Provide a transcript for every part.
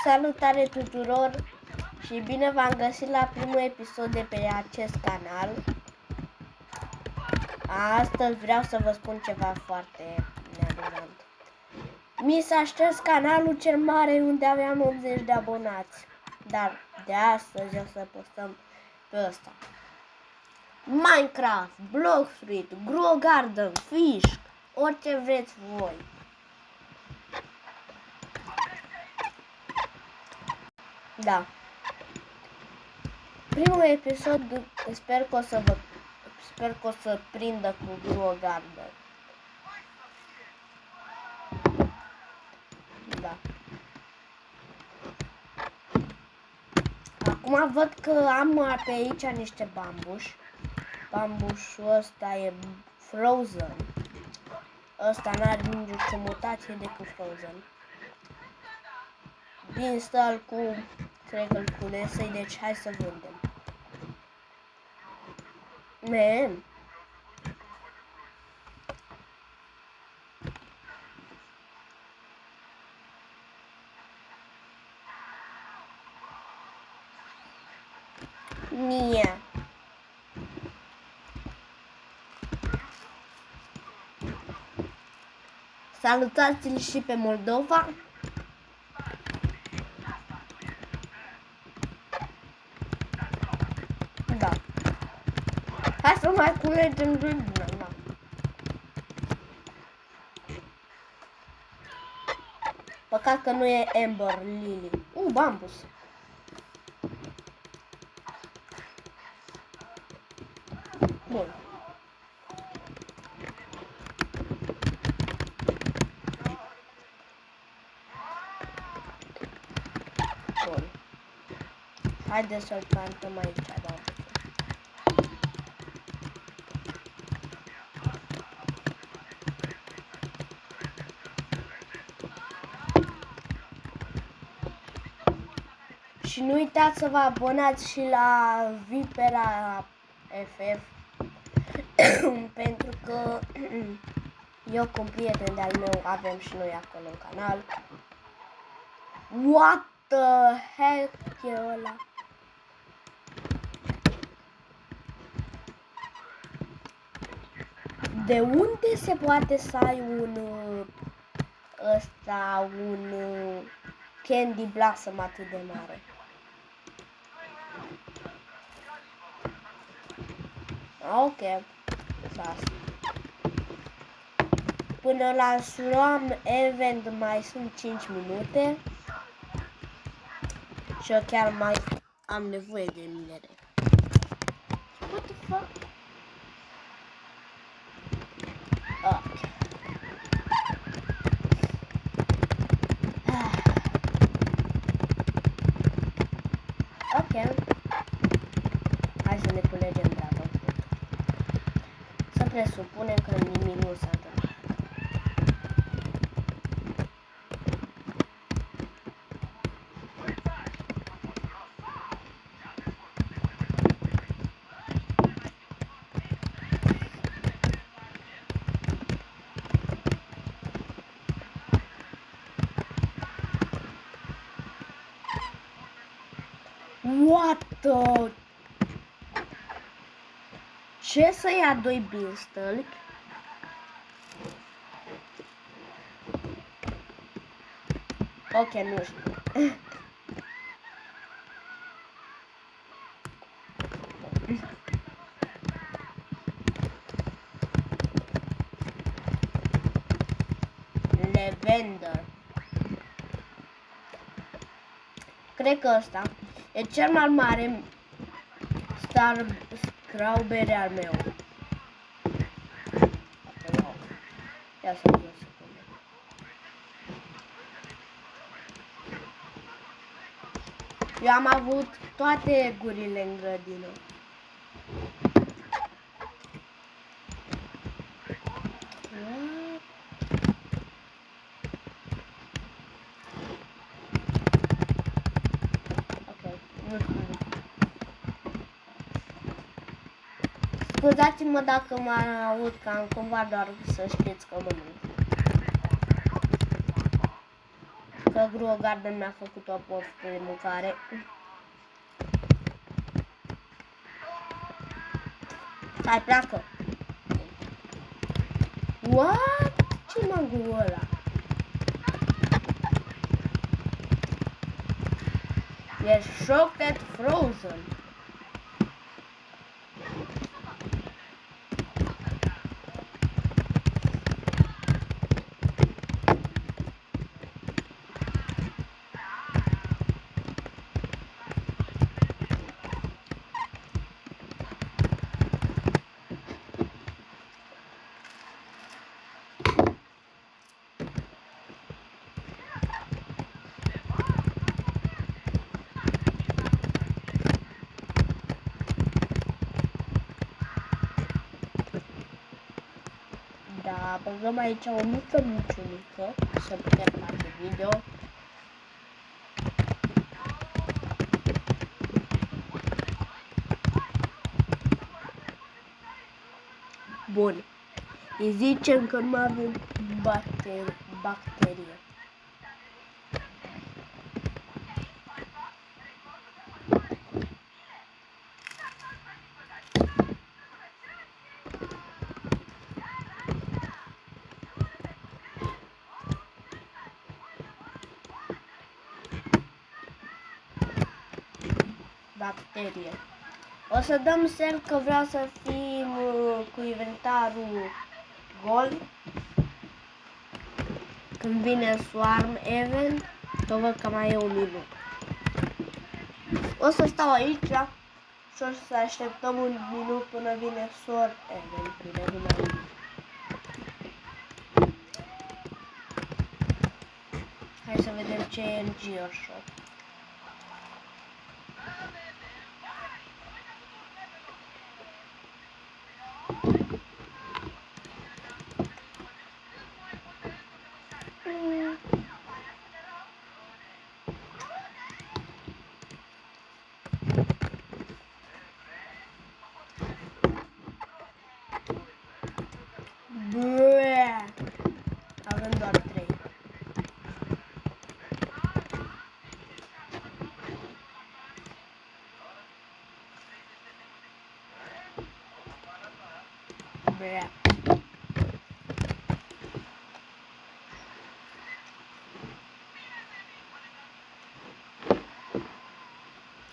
Salutare tuturor și bine v-am găsit la primul episod de pe acest canal. Astăzi vreau să vă spun ceva foarte neadunat. Mi s-a șters canalul cel mare unde aveam 80 de abonați. Dar de astăzi o să postăm pe ăsta. Minecraft, Block Street, Grow Garden, Fish, orice vreți voi. Da. Primul episod sper că o să prindă cu Grow Garden. Da. Acum văd că am pe aici niște bambuși. Bambușul ăsta e Frozen. Ăsta n-are nicio mutație decât Frozen. Install cu cred cu nesei, deci hai să vândem. Man. Mie. Salutați-l și pe Moldova. Da. Hai să mai culegem rândina, da. Păcat că nu e Ember Lily. Bambus. Bun. Bun. Haideți să-l plantăm aici, da. Și nu uitați să vă abonați și la Vipera FF pentru că eu cu un prieten de-al meu avem și noi acolo un canal. What the heck e ăla? De unde se poate să ai un Candy Blossom atât de mare? Ok. Până la Swarm Event mai sunt 5 minute. Și eu chiar mai am nevoie de minere. What the fuck? Ok. Hai să ne culegem Dragon Fruit. Să presupunem că nimic nu s-a întâmplat. What the... Ce să ia 2 beanstalk? Ok, nu știu. Lavender. Cred că ăsta e cel mai mare strawberry al meu. Ia să văd o secundă. Eu am avut toate gurile în grădină. Scuzați-mă dacă mă aud cam cumva, doar să știți că mă mânc. că Grow Garden mi-a făcut o poftă de mâncare. Hai, pleacă! What? Ce mango ăla? E Shocked Frozen. Da, băgăm aici o mică să putem face video. Bun. Îi zicem că nu avem bacterie. Bacterie. O să dăm semn că vreau să fim cu inventarul gol. Când vine Swarm Event, că văd că mai e un minut. O să stau aici și o să așteptăm un minut până vine Swarm Event. Hai să vedem ce e în Geoshop. Avem doar 3. Brea.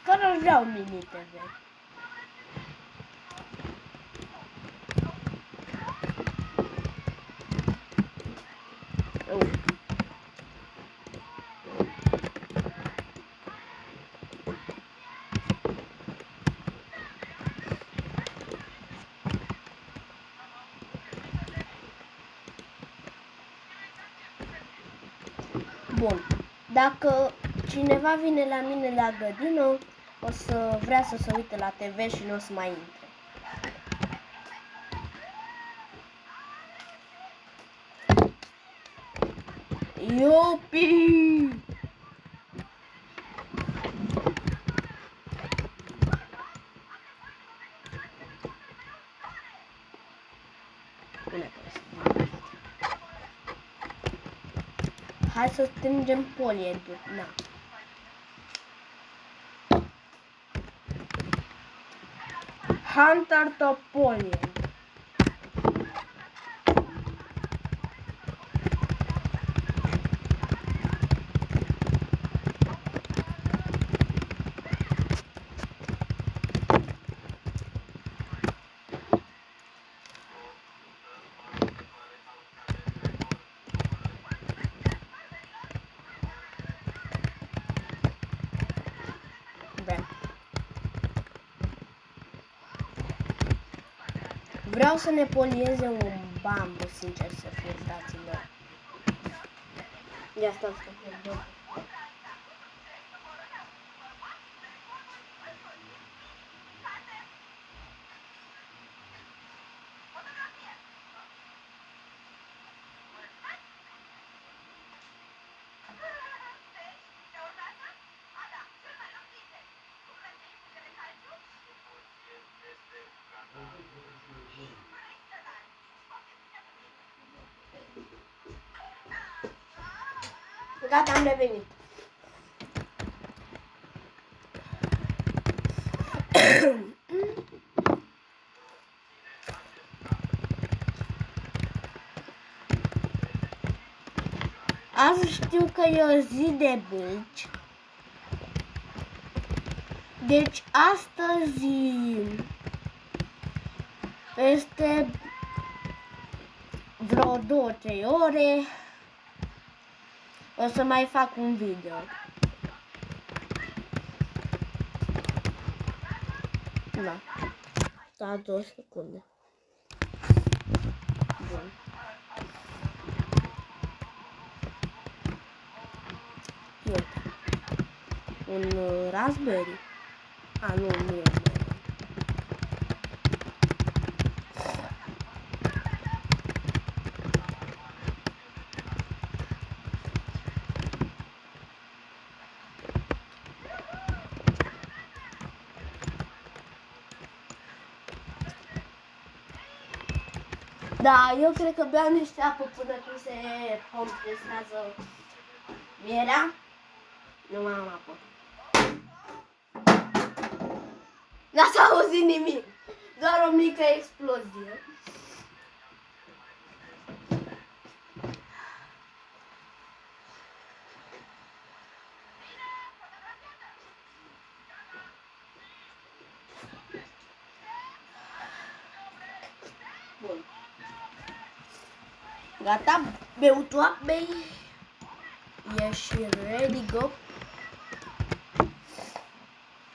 Care aș vrea un mini TV. Bun. Dacă cineva vine la mine la grădină, o să vrea să se uite la TV și nu o să mai intre. Iupi! Hai să strângem polieduri. Na. Hunter Topolien. Vreau să ne polieze un bambu, sincer să fiu, fraților. Ia stați că pierdem. Gata, am revenit. Azi știu că e o zi de bălci. Deci astăzi, peste vreo 2-3 ore, o să mai fac un video. Da. Da, 2 secunde. Bun. Iată. Un raspberry. A, nu e. Da, eu cred că beau niște apă până când se compresează mierea. Nu mai am apă. N-ați auzit nimic, doar o mică explozie. Bun. Gata, beutul apei. E și ready, go.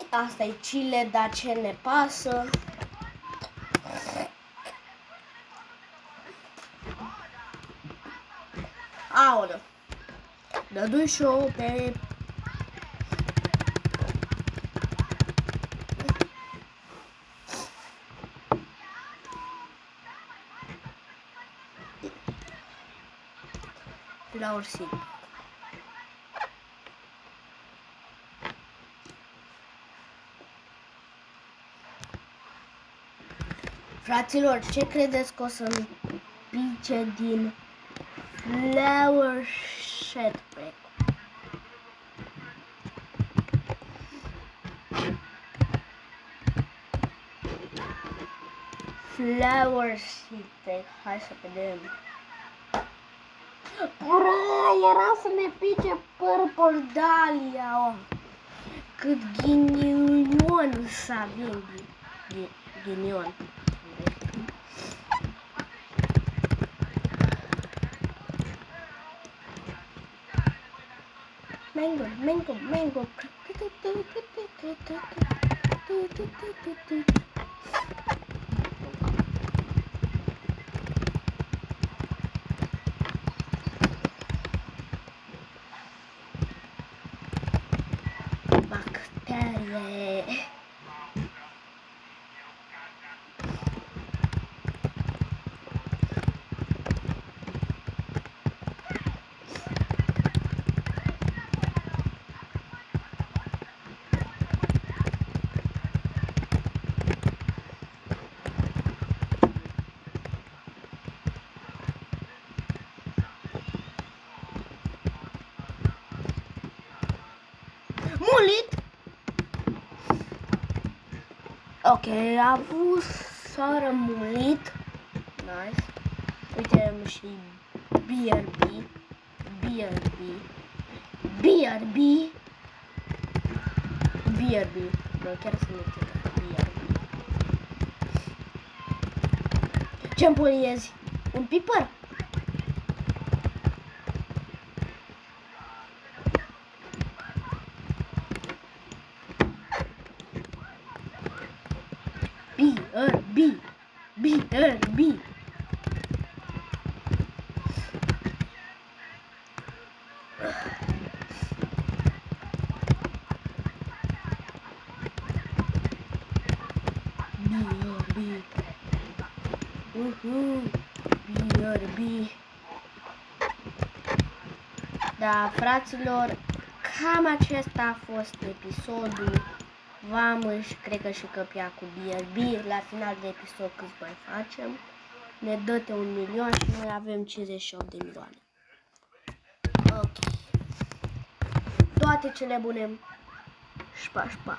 Asta e chile, dar ce ne pasă? Aoleu. Dă-du-i show pe... Flour seed. Fraților, ce credeți că o să-mi pice din flour shed pack? Flour seed pack. Hai să vedem. Era să ne pice Purple Dahlia, oh. Cât ghinion să avem. Ghinion. Mango, mango, mango. Bacterie. Mulit. Ok, a avut sără mulit. Nice. Uite, am și BRB. BRB. BRB. BRB. Nu, chiar să nu te BRB. Ce-mi poliezi? Un pipăr? BRB. BRB. BRB. Da, fraților, cam acesta a fost episodul. V-am și cred că și căpia cu BRB. La final de episod cât mai facem? Ne dă-te 1 milion și noi avem 58 de milioane. Ok. toate cele bune. Șpa, șpa.